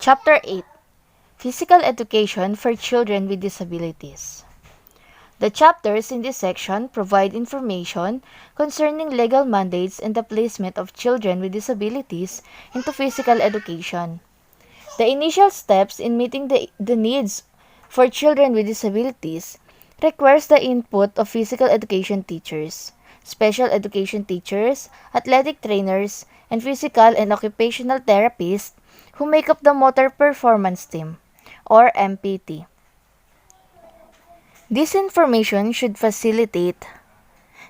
Chapter 8: Physical Education for Children with Disabilities. The chapters in this section provide information concerning legal mandates and the placement of children with disabilities into physical education. The initial steps in meeting the needs for children with disabilities requires the input of physical education teachers, special education teachers, athletic trainers, and physical and occupational therapists who make up the Motor Performance Team, or MPT. This information should facilitate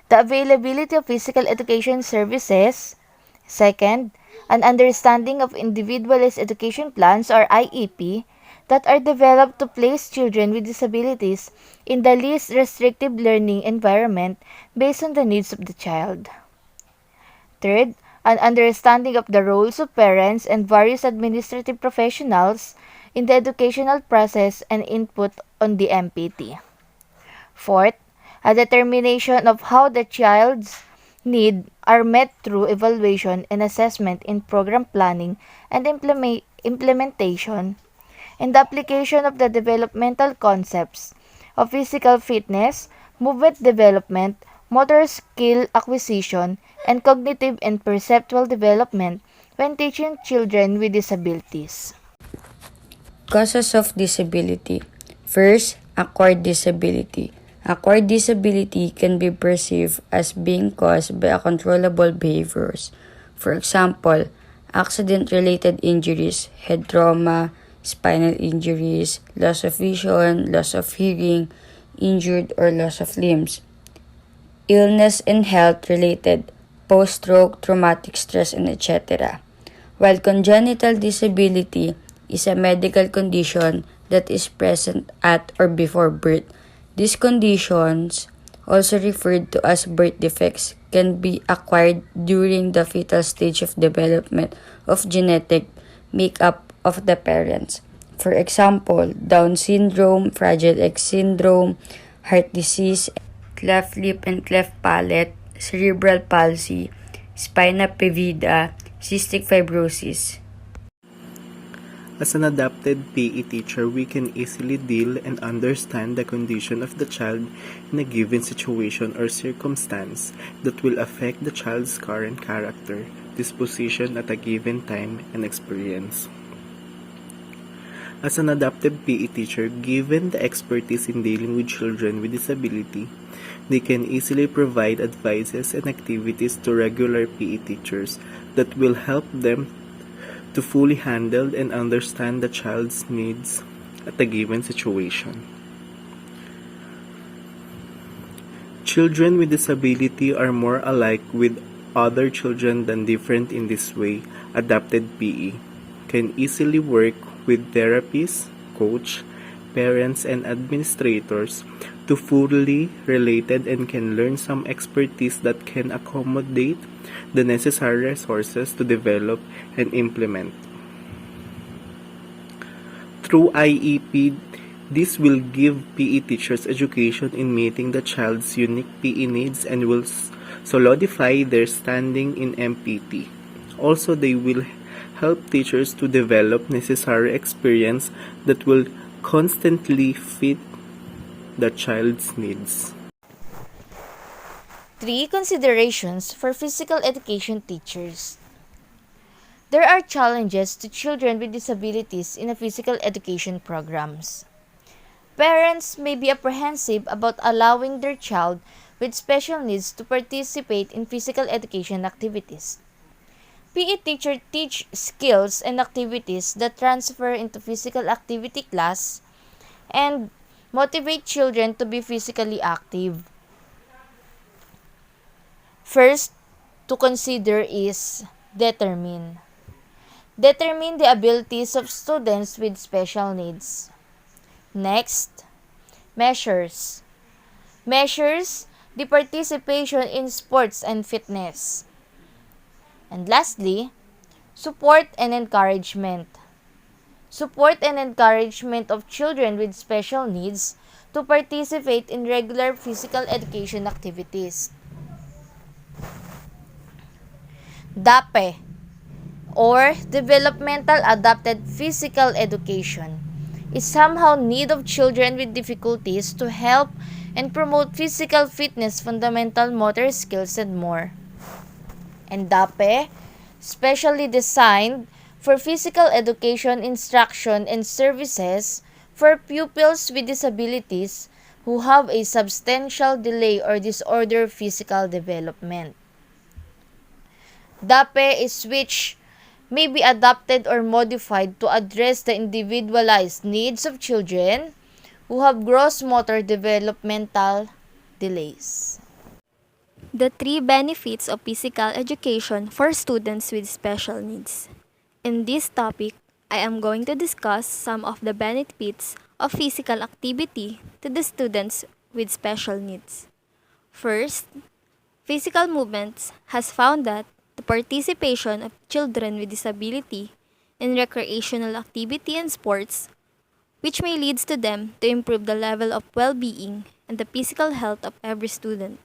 the availability of physical education services. Second, an understanding of individualized education plans, or IEP, that are developed to place children with disabilities in the least restrictive learning environment based on the needs of the child. Third, an understanding of the roles of parents and various administrative professionals in the educational process and input on the MPT. Fourth, a determination of how the child's needs are met through evaluation and assessment in program planning and implementation, and the application of the developmental concepts of physical fitness, movement development, motor skill acquisition, and cognitive and perceptual development when teaching children with disabilities. Causes of disability. First, acquired disability. Acquired disability can be perceived as being caused by uncontrollable behaviors. For example, accident-related injuries, head trauma, spinal injuries, loss of vision, loss of hearing, injured or loss of limbs. Illness and health-related, post-stroke, traumatic stress, and etc. While congenital disability is a medical condition that is present at or before birth, these conditions, also referred to as birth defects, can be acquired during the fetal stage of development of genetic makeup of the parents. For example, Down syndrome, Fragile X syndrome, heart disease, cleft lip and cleft palate, cerebral palsy, spina bifida, cystic fibrosis. As an adapted PE teacher, we can easily deal and understand the condition of the child in a given situation or circumstance that will affect the child's current character, disposition at a given time, and experience. As an adaptive PE teacher, given the expertise in dealing with children with disability, they can easily provide advices and activities to regular PE teachers that will help them to fully handle and understand the child's needs at a given situation. Children with disability are more alike with other children than different in this way. Adapted PE can easily work with therapists, coach, parents, and administrators to fully related and can learn some expertise that can accommodate the necessary resources to develop and implement. Through IEP, this will give PE teachers education in meeting the child's unique PE needs and will solidify their standing in MPT. Also, they will help teachers to develop necessary experience that will constantly fit the child's needs. 3 considerations for physical education teachers. There are challenges to children with disabilities in a physical education programs. Parents may be apprehensive about allowing their child with special needs to participate in physical education activities. PE teachers teach skills and activities that transfer into physical activity class and motivate children to be physically active. First to consider is determine. Determine the abilities of students with special needs. Next, measures. Measures the participation in sports and fitness. And lastly, support and encouragement. Support and encouragement of children with special needs to participate in regular physical education activities. DAPE or developmental adapted physical education is somehow need of children with difficulties to help and promote physical fitness, fundamental motor skills, and more. And DAPE, specially designed for physical education instruction and services for pupils with disabilities who have a substantial delay or disorder physical development. DAPE is which may be adapted or modified to address the individualized needs of children who have gross motor developmental delays. The three benefits of physical education for students with special needs. In this topic, I am going to discuss some of the benefits of physical activity to the students with special needs. First, physical movements has found that the participation of children with disability in recreational activity and sports, which may leads to them to improve the level of well-being and the physical health of every student.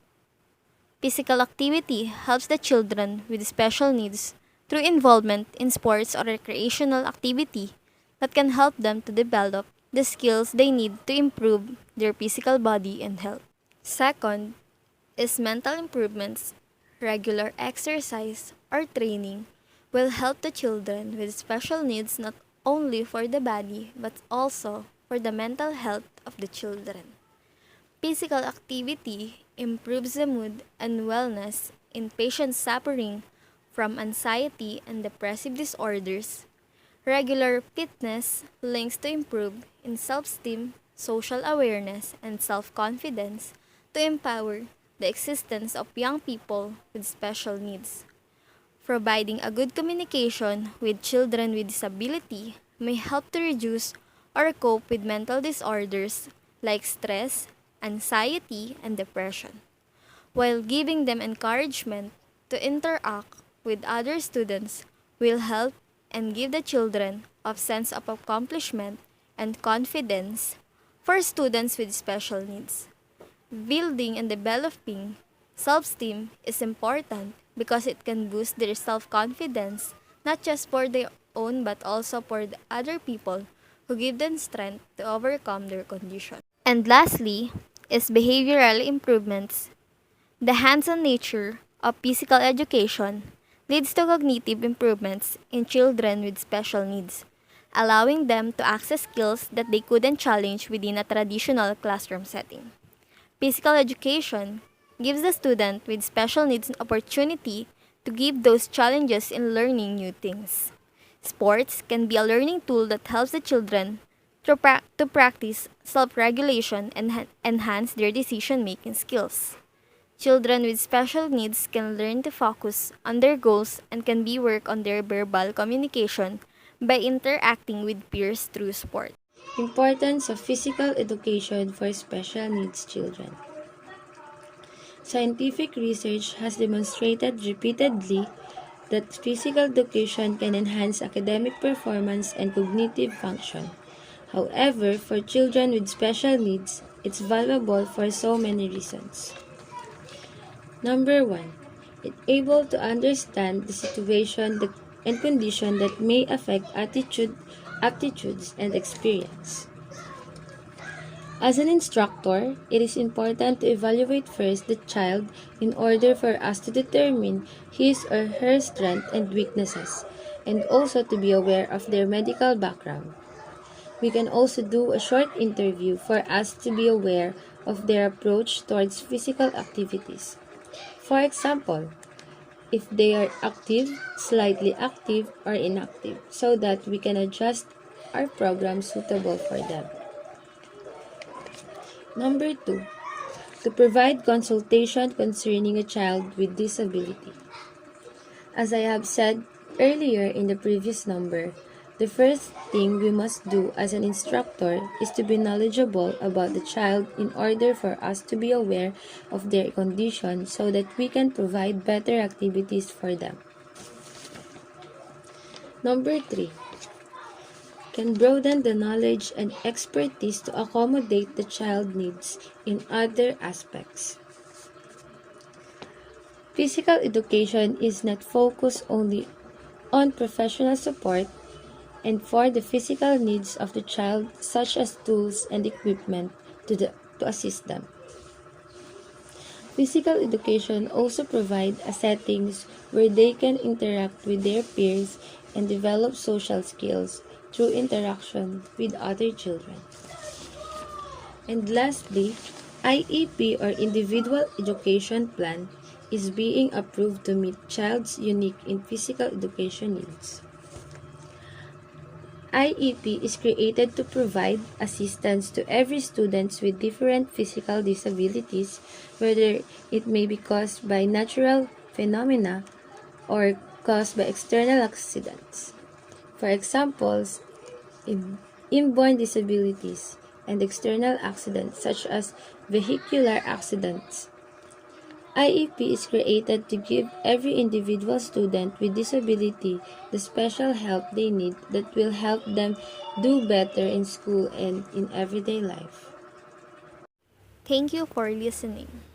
Physical activity helps the children with special needs through involvement in sports or recreational activity that can help them to develop the skills they need to improve their physical body and health. Second is mental improvements. Regular exercise or training will help the children with special needs not only for the body but also for the mental health of the children. Physical activity improves the mood and wellness in patients suffering from anxiety and depressive disorders. Regular fitness links to improve in self-esteem, social awareness, and self-confidence to empower the existence of young people with special needs. Providing a good communication with children with disability may help to reduce or cope with mental disorders like stress, anxiety, and depression, while giving them encouragement to interact with other students will help and give the children a sense of accomplishment and confidence for students with special needs. Building and developing self-esteem is important because it can boost their self-confidence not just for their own but also for the other people who give them strength to overcome their condition. And lastly is behavioral improvements. The hands-on nature of physical education leads to cognitive improvements in children with special needs, allowing them to access skills that they couldn't challenge within a traditional classroom setting. Physical education gives the student with special needs an opportunity to give those challenges in learning new things. Sports can be a learning tool that helps the children to practice self-regulation and enhance their decision-making skills. Children with special needs can learn to focus on their goals and can be work on their verbal communication by interacting with peers through sport. Importance of physical education for special needs children. Scientific research has demonstrated repeatedly that physical education can enhance academic performance and cognitive function. However, for children with special needs, it's valuable for so many reasons. Number 1, it's able to understand the situation and condition that may affect aptitudes, and experience. As an instructor, it is important to evaluate first the child in order for us to determine his or her strengths and weaknesses, and also to be aware of their medical background. We can also do a short interview for us to be aware of their approach towards physical activities. For example, if they are active, slightly active, or inactive, so that we can adjust our program suitable for them. Number 2, to provide consultation concerning a child with disability. As I have said earlier in the previous number, the first thing we must do as an instructor is to be knowledgeable about the child in order for us to be aware of their condition so that we can provide better activities for them. Number 3, can broaden the knowledge and expertise to accommodate the child needs in other aspects. Physical education is not focused only on professional support, and for the physical needs of the child, such as tools and equipment to assist them. Physical education also provides a settings where they can interact with their peers and develop social skills through interaction with other children. And lastly, IEP or Individual Education Plan is being approved to meet child's unique and physical education needs. IEP is created to provide assistance to every student with different physical disabilities, whether it may be caused by natural phenomena or caused by external accidents. For examples, inborn disabilities and external accidents such as vehicular accidents. IEP is created to give every individual student with disability the special help they need that will help them do better in school and in everyday life. Thank you for listening.